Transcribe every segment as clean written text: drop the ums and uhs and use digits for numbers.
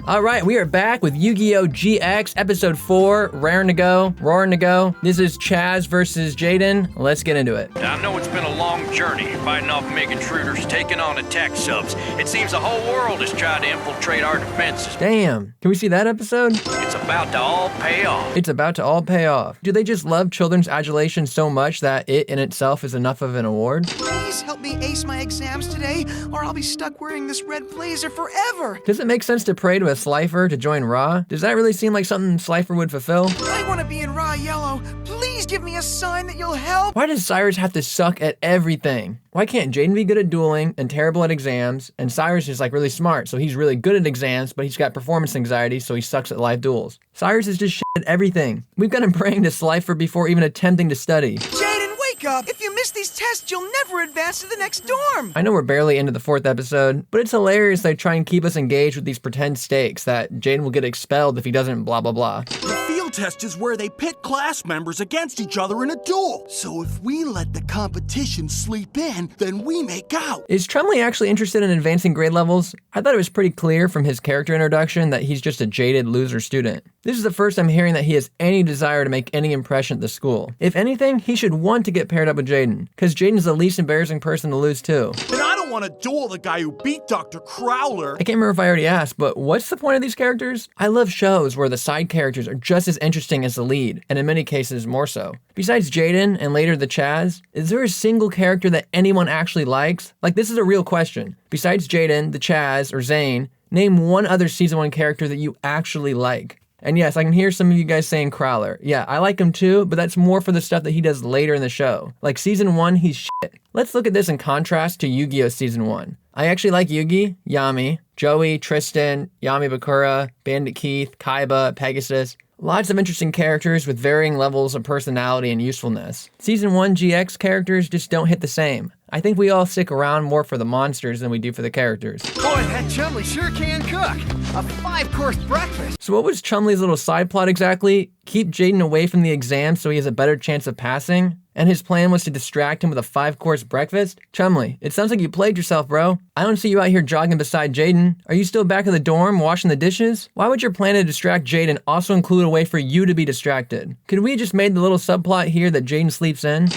All right, we are back with Yu-Gi-Oh! GX Episode 4, Roaring to Go. This is Chazz versus Jaden. Let's get into it. I know it's been a long journey, fighting off MiG intruders, taking on attack subs. It seems the whole world has tried to infiltrate our defenses. Damn, can we see that episode? It's about to all pay off. It's about to all pay off. Do they just love children's adulation so much that it in itself is enough of an award? Please help me ace my exams today, or I'll be stuck wearing this red blazer forever. Does it make sense to pray to a Slifer to join Ra? Does that really seem like something Slifer would fulfill? I want to be in Raw Yellow. Please give me a sign that you'll help. Why does Syrus have to suck at everything? Why can't Jaden be good at dueling and terrible at exams, and Syrus is like really smart, so he's really good at exams, but he's got performance anxiety, so he sucks at live duels? Syrus is just shit at everything. We've got him praying to Slifer before even attempting to study. Jaden, wake up! If you miss these tests, you'll never advance to the next dorm. I know we're barely into the 4th episode, but it's hilarious they try and keep us engaged with these pretend stakes that Jaden will get expelled if he doesn't blah blah blah. The field test is where they pit class members against each other in a duel. So if we let the competition sleep in, then we make out. Is Chumley actually interested in advancing grade levels? I thought it was pretty clear from his character introduction that he's just a jaded loser student. This is the first I'm hearing that he has any desire to make any impression at the school. If anything, he should want to get paired up with Jaden, because Jaden's the least embarrassing person to lose too. And I don't want to duel the guy who beat Dr. Crowler. I can't remember if I already asked, but what's the point of these characters? I love shows where the side characters are just as interesting as the lead, and in many cases more so. Besides Jaden and later the Chazz, is there a single character that anyone actually likes? Like, this is a real question. Besides Jaden, the Chazz, or Zane, name one other Season 1 character that you actually like. And yes, I can hear some of you guys saying Crowler. Yeah, I like him too, but that's more for the stuff that he does later in the show. Like Season 1, he's shit. Let's look at this in contrast to Yu-Gi-Oh! Season 1. I actually like Yugi, Yami, Joey, Tristan, Yami Bakura, Bandit Keith, Kaiba, Pegasus. Lots of interesting characters with varying levels of personality and usefulness. Season 1 GX characters just don't hit the same. I think we all stick around more for the monsters than we do for the characters. Boy, that Chumley sure can cook. A 5-course breakfast. So what was Chumley's little side plot exactly? Keep Jaden away from the exam so he has a better chance of passing? And his plan was to distract him with a 5-course breakfast? Chumley, it sounds like you plagued yourself, bro. I don't see you out here jogging beside Jaden. Are you still back in the dorm washing the dishes? Why would your plan to distract Jaden also include a way for you to be distracted? Could we have just made the little subplot here that Jaden sleeps in?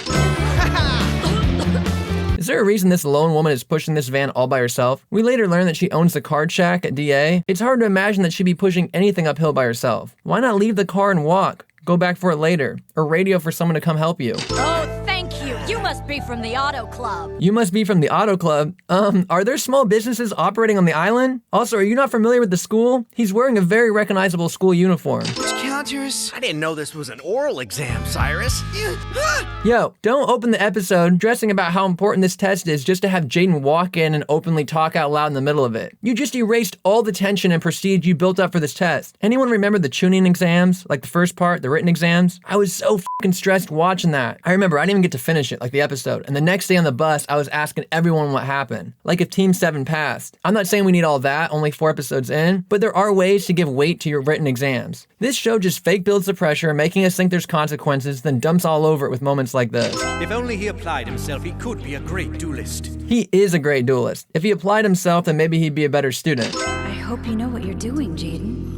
Is there a reason this lone woman is pushing this van all by herself? We later learn that she owns the card shack at DA. It's hard to imagine that she'd be pushing anything uphill by herself. Why not leave the car and walk? Go back for it later. Or radio for someone to come help you. Oh, thank you. You must be from the auto club. You must be from the auto club. Are there small businesses operating on the island? Also, are you not familiar with the school? He's wearing a very recognizable school uniform. Which counters? I didn't know this was an oral exam, Syrus. Yo, don't open the episode dressing about how important this test is just to have Jaden walk in and openly talk out loud in the middle of it. You just erased all the tension and prestige you built up for this test. Anyone remember the tuning exams? Like the first part, the written exams? I was so fucking stressed watching that. I remember I didn't even get to finish it, like the episode. And the next day on the bus, I was asking everyone what happened. Like if Team 7 passed. I'm not saying we need all that, only 4 episodes in, but there are ways to give weight to your written exams. This show just fake builds the pressure, making us think there's consequences, then dumps all over it with moments like this. If only he applied himself, he could be a great duelist. He is a great duelist. If he applied himself, then maybe he'd be a better student. I hope you know what you're doing, Jaden.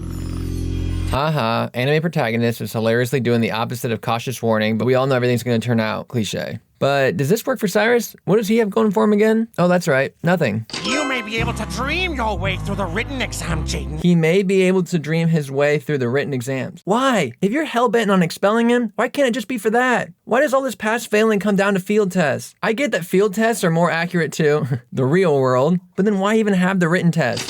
Haha, anime protagonist is hilariously doing the opposite of cautious warning, but we all know everything's gonna turn out cliche. But does this work for Syrus? What does he have going for him again? Oh, that's right, nothing. You may be able to dream your way through the written exam, Jaden. He may be able to dream his way through the written exams. Why? If you're hell-bent on expelling him, why can't it just be for that? Why does all this pass-failing come down to field tests? I get that field tests are more accurate to the real world, but then why even have the written test?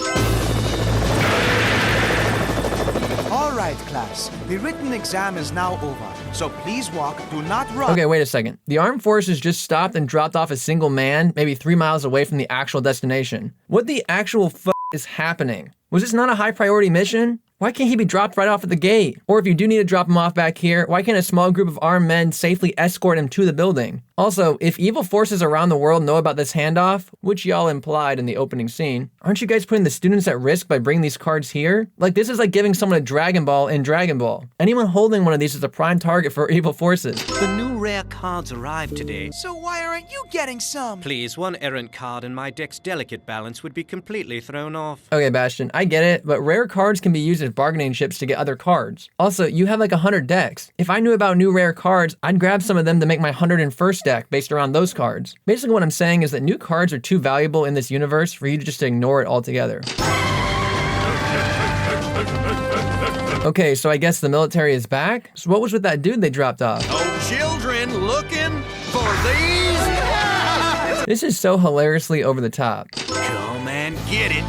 All right, class. The written exam is now over, so please walk, do not run. Okay, wait a second. The armed forces just stopped and dropped off a single man, maybe 3 miles away from the actual destination. What the actual is happening? Was this not a high priority mission? Why can't he be dropped right off at the gate? Or if you do need to drop him off back here, why can't a small group of armed men safely escort him to the building? Also, if evil forces around the world know about this handoff, which y'all implied in the opening scene, aren't you guys putting the students at risk by bringing these cards here? Like, this is like giving someone a Dragon Ball in Dragon Ball. Anyone holding one of these is a prime target for evil forces. The new rare cards arrived today. So why aren't you getting some? Please, one errant card and my deck's delicate balance would be completely thrown off. Okay, Bastion, I get it, but rare cards can be used as bargaining chips to get other cards. Also, you have like 100 decks. If I knew about new rare cards, I'd grab some of them to make my 101st deck based around those cards. Basically what I'm saying is that new cards are too valuable in this universe for you to just ignore it altogether. Okay, so I guess the military is back? So what was with that dude they dropped off? Oh, children looking for these? This is so hilariously over the top. Come and get it.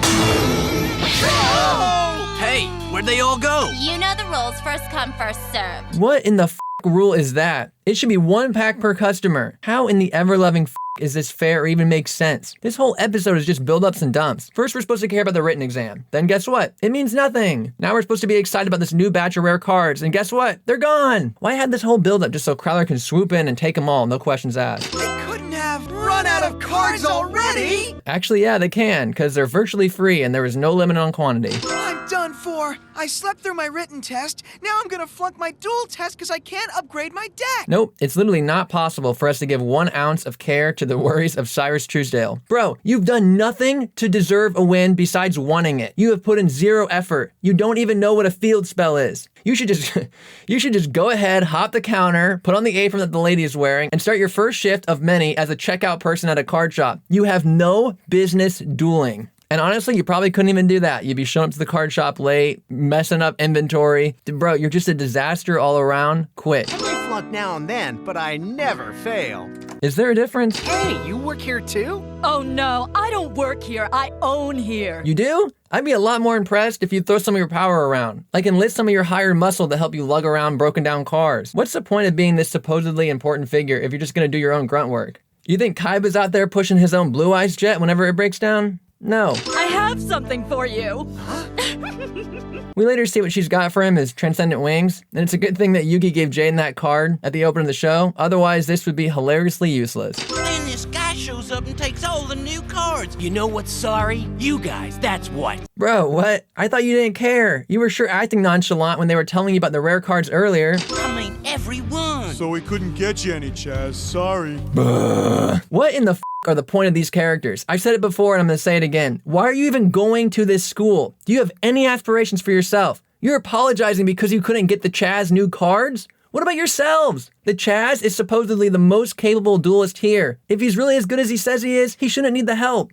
Oh! Hey, where'd they all go? You know the rules. First come, first served. What in the rule is that? It should be 1 pack per customer. How in the ever-loving is this fair or even makes sense? This whole episode is just build-ups and dumps. First, we're supposed to care about the written exam. Then guess what? It means nothing. Now we're supposed to be excited about this new batch of rare cards, and guess what? They're gone. Why have this whole build-up just so Crowler can swoop in and take them all, no questions asked? They couldn't have run out of cards already! Actually, yeah, they can, because they're virtually free and there is no limit on quantity. I'm done for. I slept through my written test. Now I'm gonna flunk my duel test because I can't upgrade my deck. Nope, it's literally not possible for us to give 1 ounce of care to the worries of Syrus Truesdale. Bro, you've done nothing to deserve a win besides wanting it. You have put in 0 effort. You don't even know what a field spell is. You should just go ahead, hop the counter, put on the apron that the lady is wearing, and start your first shift of many as a checkout person at a card shop. You have no business dueling. And honestly, you probably couldn't even do that. You'd be showing up to the card shop late, messing up inventory. Bro, you're just a disaster all around. Quit. I may flunk now and then, but I never fail. Is there a difference? Hey, you work here too? Oh no, I don't work here. I own here. You do? I'd be a lot more impressed if you throw some of your power around. Like enlist some of your hired muscle to help you lug around broken down cars. What's the point of being this supposedly important figure if you're just gonna do your own grunt work? You think Kaiba's out there pushing his own Blue Eyes jet whenever it breaks down? No. I have something for you. We later see what she's got for him as transcendent wings, and it's a good thing that Yugi gave Jaden that card at the open of the show, otherwise this would be hilariously useless. Then this guy shows up and takes all the new cards. You know what's sorry? You guys, that's what. Bro, what? I thought you didn't care. You were sure acting nonchalant when they were telling you about the rare cards earlier. I mean, everyone. So we couldn't get you any, Chazz. Sorry. What in the are the point of these characters? I've said it before and I'm gonna say it again. Why are you even going to this school? Do you have any aspirations for yourself? You're apologizing because you couldn't get the Chazz new cards? What about yourselves? The Chazz is supposedly the most capable duelist here. If he's really as good as he says he is, he shouldn't need the help.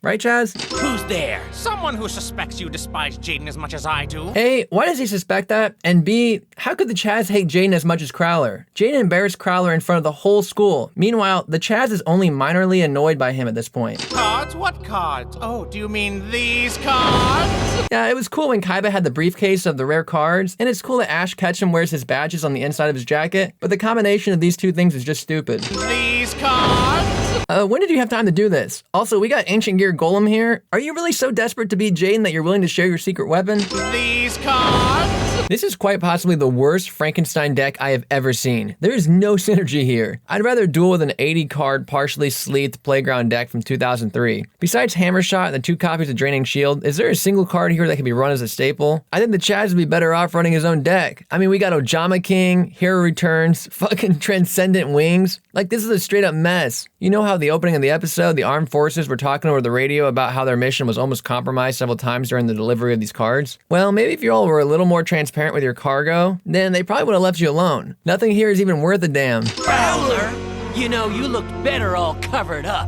Right, Chazz? Who's there? Someone who suspects you despise Jaden as much as I do. A, why does he suspect that? And B, how could the Chazz hate Jaden as much as Crowler? Jaden embarrassed Crowler in front of the whole school. Meanwhile, the Chazz is only minorly annoyed by him at this point. Cards? What cards? Oh, do you mean these cards? Yeah, it was cool when Kaiba had the briefcase of the rare cards, and it's cool that Ash Ketchum wears his badges on the inside of his jacket, but the combination of these two things is just stupid. These cards? When did you have time to do this? Also, we got Ancient Gear Golem here. Are you really so desperate to beat Jaden that you're willing to share your secret weapon? These cards? This is quite possibly the worst Frankenstein deck I have ever seen. There is no synergy here. I'd rather duel with an 80-card, partially sleeved Playground deck from 2003. Besides Hammershot and the 2 copies of Draining Shield, is there a single card here that can be run as a staple? I think the Chazz would be better off running his own deck. I mean, we got Ojama King, Hero Returns, fucking Transcendent Wings. Like, this is a straight-up mess. You know how the opening of the episode, the armed forces were talking over the radio about how their mission was almost compromised several times during the delivery of these cards? Well, maybe if you all were a little more transparent with your cargo, then they probably would have left you alone. Nothing here is even worth a damn. Crowler, you know, you looked better all covered up.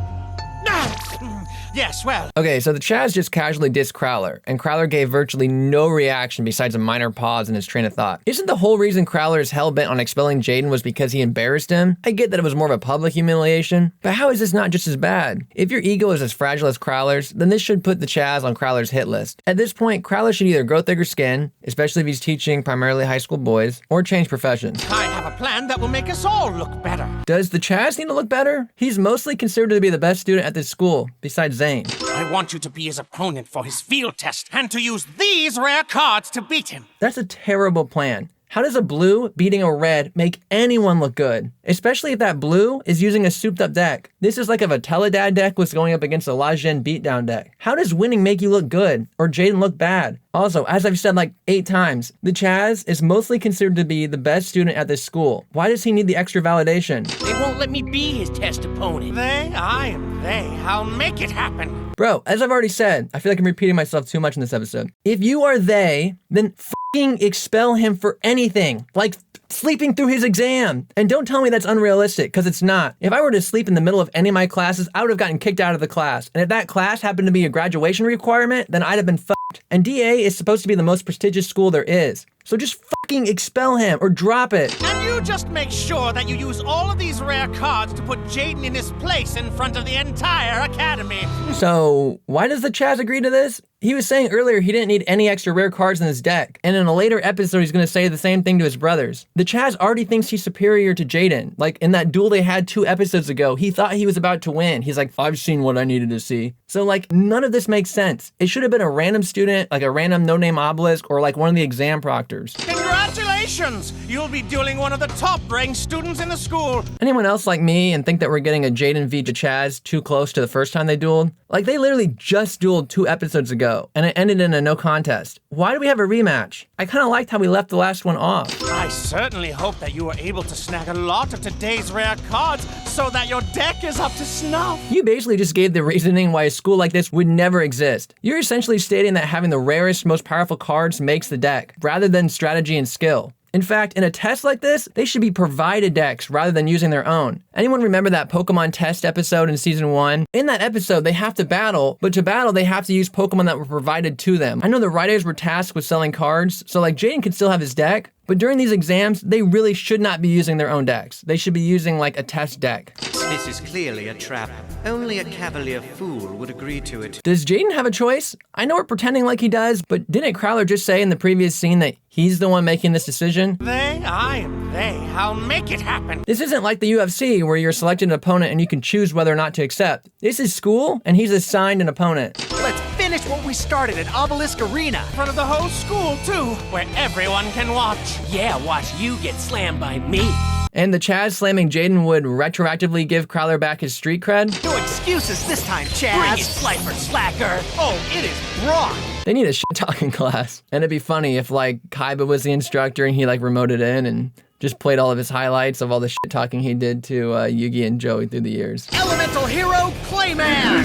Yes, well. Okay, so the Chazz just casually dissed Crowler, and Crowler gave virtually no reaction besides a minor pause in his train of thought. Isn't the whole reason Crowler is hell-bent on expelling Jaden was because he embarrassed him? I get that it was more of a public humiliation, but how is this not just as bad? If your ego is as fragile as Crowler's, then this should put the Chazz on Crowler's hit list. At this point, Crowler should either grow thicker skin, especially if he's teaching primarily high school boys, or change professions. I have a plan that will make us all look better. Does the Chazz need to look better? He's mostly considered to be the best student at this school, besides Zane. I want you to be his opponent for his field test and to use these rare cards to beat him. That's a terrible plan. How does a blue beating a red make anyone look good? Especially if that blue is using a souped up deck. This is like if a Teledad deck was going up against a Lajin beatdown deck. How does winning make you look good or Jaden look bad? Also, as I've said like 8 times, the Chazz is mostly considered to be the best student at this school. Why does he need the extra validation? They won't let me be his test opponent. They? I am they. I'll make it happen. Bro, as I've already said, I feel like I'm repeating myself too much in this episode. If you are they, then f***ing expel him for anything. Like sleeping through his exam. And don't tell me that's unrealistic, because it's not. If I were to sleep in the middle of any of my classes, I would have gotten kicked out of the class. And if that class happened to be a graduation requirement, then I'd have been f***ed. And DA is supposed to be the most prestigious school there is. So just fucking expel him or drop it. And you just make sure that you use all of these rare cards to put Jaden in his place in front of the entire academy. So why does the Chazz agree to this? He was saying earlier he didn't need any extra rare cards in his deck. And in a later episode, he's going to say the same thing to his brothers. The Chazz already thinks he's superior to Jaden. Like in that duel they had 2 episodes ago, he thought he was about to win. He's like, I've seen what I needed to see. So like none of this makes sense. It should have been a random student, like a random no-name obelisk or like one of the exam proctors. Congratulations! You'll be dueling one of the top-ranked students in the school. Anyone else like me and think that we're getting a Jaden v Chazz too close to the first time they dueled? Like they literally just dueled 2 episodes ago and it ended in a no contest. Why do we have a rematch? I kind of liked how we left the last one off. I certainly hope that you were able to snag a lot of today's rare cards so that your deck is up to snuff. You basically just gave the reasoning why a school like this would never exist. You're essentially stating that having the rarest, most powerful cards makes the deck, rather than strategy and skill. In fact, in a test like this, they should be provided decks rather than using their own. Anyone remember that Pokemon test episode in season 1? In that episode, they have to battle, but to battle, they have to use Pokemon that were provided to them. I know the writers were tasked with selling cards, so like Jaden could still have his deck, but during these exams, they really should not be using their own decks. They should be using like a test deck. This is clearly a trap. Only a cavalier fool would agree to it. Does Jaden have a choice? I know we're pretending like he does, but didn't Crowler just say in the previous scene that he's the one making this decision? They? I am they. I'll make it happen. This isn't like the UFC where you're selected an opponent and you can choose whether or not to accept. This is school and he's assigned an opponent. Let's finish what we started at Obelisk Arena. In front of the whole school, too, where everyone can watch. Yeah, watch you get slammed by me. And the Chazz slamming Jaden would retroactively give Crowler back his street cred? No excuses this time, Bring it, Chazz. Slifer Slacker. Oh, it is broad. They need a shit-talking class. And it'd be funny if like Kaiba was the instructor and he like remoted in and just played all of his highlights of all the shit-talking he did to Yugi and Joey through the years. Elemental Hero Clayman.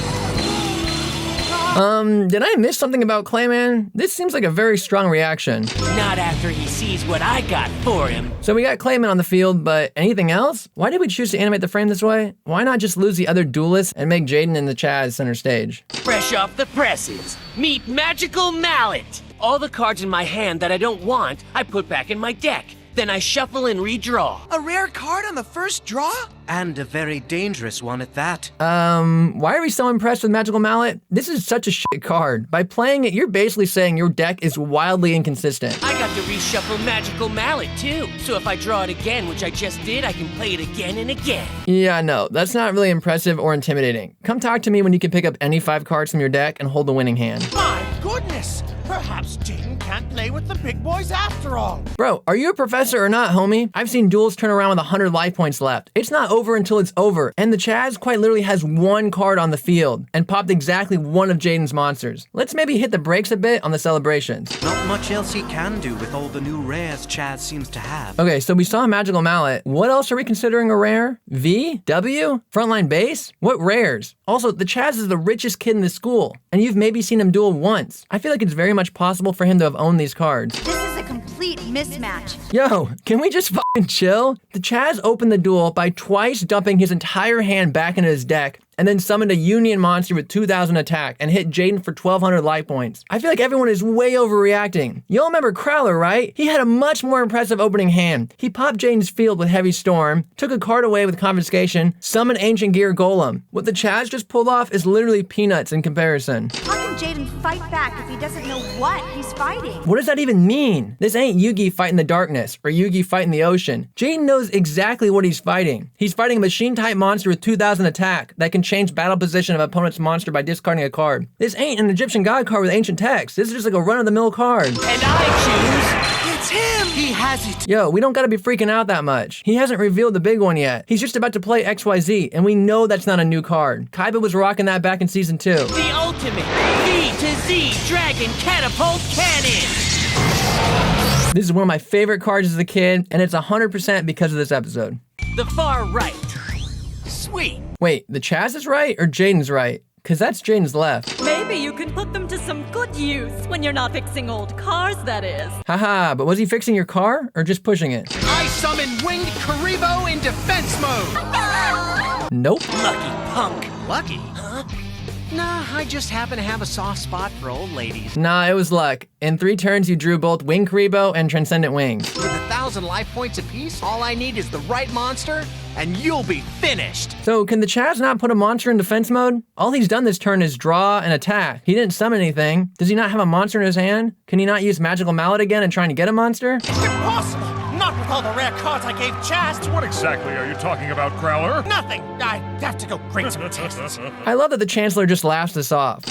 Did I miss something about Clayman? This seems like a very strong reaction. Not after he sees what I got for him. So we got Clayman on the field, but anything else? Why did we choose to animate the frame this way? Why not just lose the other duelists and make Jaden and the Chazz center stage? Fresh off the presses, meet Magical Mallet. All the cards in my hand that I don't want, I put back in my deck. Then I shuffle and redraw. A rare card on the first draw? And a very dangerous one at that. Why are we so impressed with Magical Mallet? This is such a shit card. By playing it, you're basically saying your deck is wildly inconsistent. I got to reshuffle Magical Mallet too. So if I draw it again, which I just did, I can play it again and again. Yeah, no, that's not really impressive or intimidating. Come talk to me when you can pick up any 5 cards from your deck and hold the winning hand. My goodness. Perhaps Jaden can't play with the big boys after all. Bro, are you a professor or not, homie? I've seen duels turn around with 100 life points left. It's not over until it's over. And the Chazz quite literally has 1 card on the field and popped exactly one of Jaden's monsters. Let's maybe hit the brakes a bit on the celebrations. Not much else he can do with all the new rares Chazz seems to have. Okay, so we saw Magical Mallet. What else are we considering a rare? V? W? Frontline base? What rares? Also, the Chazz is the richest kid in the school, and you've maybe seen him duel once. I feel like it's very much possible for him to have owned these cards. This is a complete mismatch. Yo, can we just fucking chill? The Chazz opened the duel by twice dumping his entire hand back into his deck, and then summoned a Union monster with 2,000 attack and hit Jaden for 1,200 life points. I feel like everyone is way overreacting. Y'all remember Crowler, right? He had a much more impressive opening hand. He popped Jaden's field with Heavy Storm, took a card away with Confiscation, summoned Ancient Gear Golem. What the Chazz just pulled off is literally peanuts in comparison. How can Jaden fight back if he doesn't know what he's fighting? What does that even mean? This ain't Yugi fighting the darkness or Yugi fighting the ocean. Jaden knows exactly what he's fighting. He's fighting a machine-type monster with 2,000 attack that can change battle position of opponent's monster by discarding a card. This ain't an Egyptian god card with ancient text. This is just like a run-of-the-mill card. And I choose... It's him! He has it. Yo, we don't gotta be freaking out that much. He hasn't revealed the big one yet. He's just about to play XYZ, and we know that's not a new card. Kaiba was rocking that back in Season 2. The ultimate V to Z Dragon Catapult Cannon! This is one of my favorite cards as a kid, and it's 100% because of this episode. The far right. Sweet. Wait, the Chazz is right or Jaden's right? Cause that's Jaden's left. Maybe you can put them to some good use when you're not fixing old cars, that is. Haha, but was he fixing your car or just pushing it? I summon Winged Karibo in defense mode! Nope. Lucky punk. Lucky? Huh? Nah, I just happen to have a soft spot for old ladies. Nah, it was luck. In 3 turns, you drew both Wing Karibo and Transcendent Wings. With 1,000 life points apiece, all I need is the right monster, and you'll be finished. So can the Chazz not put a monster in defense mode? All he's done this turn is draw and attack. He didn't summon anything. Does he not have a monster in his hand? Can he not use Magical Mallet again and trying to get a monster? Impossible! Not with all the rare cards I gave Chazz. What exactly are you talking about, Crowler? Nothing. I have to go grade some tests. I love that the Chancellor just laughs this off.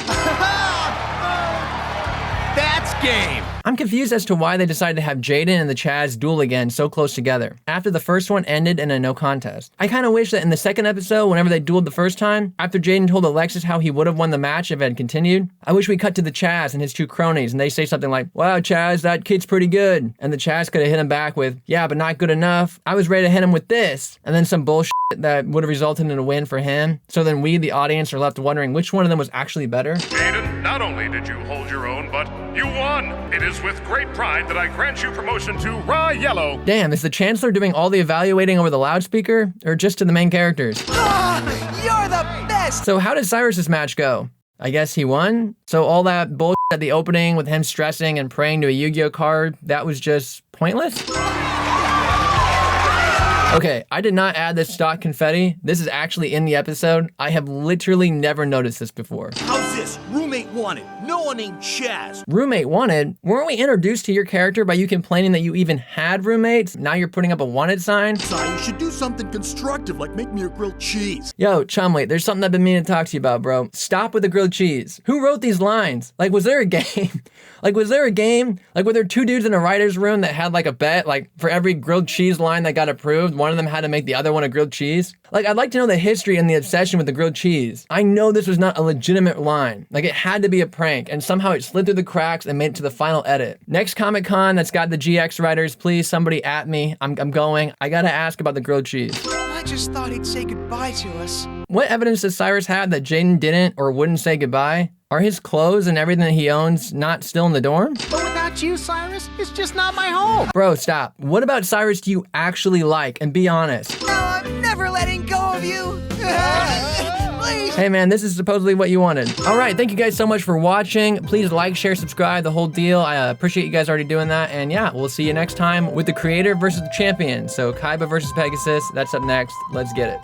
That's game. I'm confused as to why they decided to have Jaden and the Chazz duel again so close together, after the first one ended in a no contest. I kinda wish that in the second episode, whenever they dueled the first time, after Jaden told Alexis how he would have won the match if it had continued, I wish we cut to the Chazz and his 2 cronies and they say something like, "Wow, Chazz, that kid's pretty good." And the Chazz could have hit him back with, "Yeah, but not good enough. I was ready to hit him with this." And then some bullshit that would have resulted in a win for him. So then we, the audience, are left wondering which one of them was actually better. Jaden, not only did you hold your own, but you won. It is with great pride that I grant you promotion to Raw Yellow. Damn, is the Chancellor doing all the evaluating over the loudspeaker, or just to the main characters? You're the best. So how did Syrus' match go? I guess he won? So all that bullshit at the opening with him stressing and praying to a Yu-Gi-Oh card, that was just pointless? Okay, I did not add this stock confetti. This is actually in the episode. I have literally never noticed this before. How's this? Roommate wanted. No one named Chazz. Roommate wanted? Weren't we introduced to your character by you complaining that you even had roommates? Now you're putting up a wanted sign? So you should do something constructive like make me a grilled cheese. Yo, Chumley, there's something I've been meaning to talk to you about, bro. Stop with the grilled cheese. Who wrote these lines? Like, was there a game? Like, was there a game? Like, were there 2 dudes in a writer's room that had like a bet? Like, for every grilled cheese line that got approved, one of them had to make the other one a grilled cheese? Like, I'd like to know the history and the obsession with the grilled cheese. I know this was not a legitimate line. Like, it had to be a prank, and somehow it slid through the cracks and made it to the final edit. Next Comic-Con that's got the GX writers, please, somebody at me. I'm going. I gotta ask about the grilled cheese. I just thought he'd say goodbye to us. What evidence does Syrus have that Jaden didn't or wouldn't say goodbye? Are his clothes and everything that he owns not still in the dorm? But without you, Syrus, it's just not my home. Bro, stop. What about Syrus do you actually like? And be honest. No, I'm never letting go of you. Please. Hey man, this is supposedly what you wanted. All right, thank you guys so much for watching. Please like, share, subscribe, the whole deal. I appreciate you guys already doing that. And yeah, we'll see you next time with the creator versus the champion. So Kaiba versus Pegasus, that's up next. Let's get it.